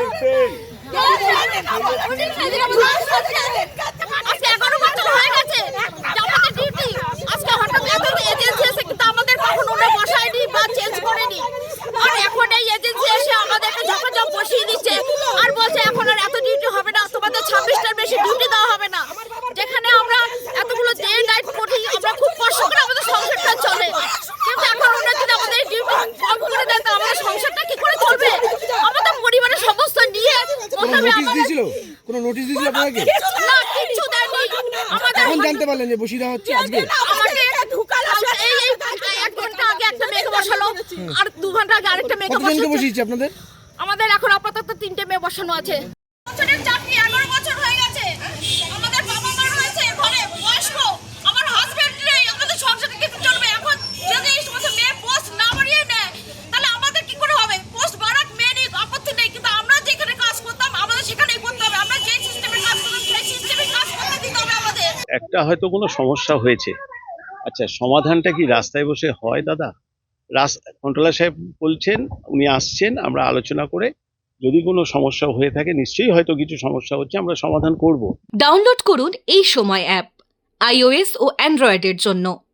আজকে 11 বছর হয়ে গেছে আমাদের ডিউটি। আজকে হঠাৎ এত এজেন্সি এসে কিন্তু আমাদের কখনো ওরা বসায়নি বা চেঞ্জ করেনি। আর এখন এই এজেন্সি এসে আমাদেরকে ঝকঝক বসিয়ে দিচ্ছে আর বলছে এখন আর এত ডিউটি হবে না, তোমাদের 26টার বেশি ডিউটি দেওয়া হবে না। যেখানে আমরা এতগুলো ডে নাইট করি, আমরা খুব কষ্ট করে আমাদের সংসারটা চলে, কিন্তু এখন ওরা যদি আমাদের ডিউটি কম করে দেয় তো আমাদের সংসারটা কি করে চলবে? আমাদের পরিবারের সমস্ত নিয়ে নোটিশ দিয়েছিল, কোনো নোটিশ দিয়েছিল আপনাকে? না, কিচ্ছু দেয়নি আমাদের। কখন জানতে পারলেন যে বসিয়ে দেওয়া হচ্ছে আজকে? আমাকে এই 1 ঘন্টা আগে একটা মেয়ে বসালো আর 2 ঘন্টা আগে আরেকটা মেয়ে কতজনকে বসিয়েছে আপনাদের? আমাদের এখন আপাতত 3টে মেয়ে বসানো আছে। বছরের চাকরি 11 বছর হয়ে গেছে। আমাদের বাবা মা রয়েছে ঘরে বয়স্ক, আমার হাজবেন্ড নেই, আমাদের সংসারে কি চলবে? এখন যদি এই সমস্ত মেয়ে পোস্ট না বাড়িয়ে নেয় তাহলে আমাদের কি করে হবে? পোস্ট বাড়াক মেয়ে নেই, আপত্তি নেই, কিন্তু আমরা যেখানে কাজ করতাম আমাদের সেখানেই করতে হবে। আমরা যে সিস্টেমে কাজ করতাম সেই সিস্টেমে কাজ করতে দিতে হবে আমাদের। একটা হয়তো কোনো সমস্যা হয়েছে, আচ্ছা সমাধানটা কি রাস্তায় বসে হয় দাদা? কন্ট্রোলার সাহেব বলছেন উনি আসছেন, আমরা আলোচনা করে যদি কোনো সমস্যা হয়ে থাকে, নিশ্চয়ই হয়তো কিছু সমস্যা হচ্ছে, আমরা সমাধান করব। ডাউনলোড করুন এই সময় অ্যাপ iOS ও অ্যান্ড্রয়েডের জন্য।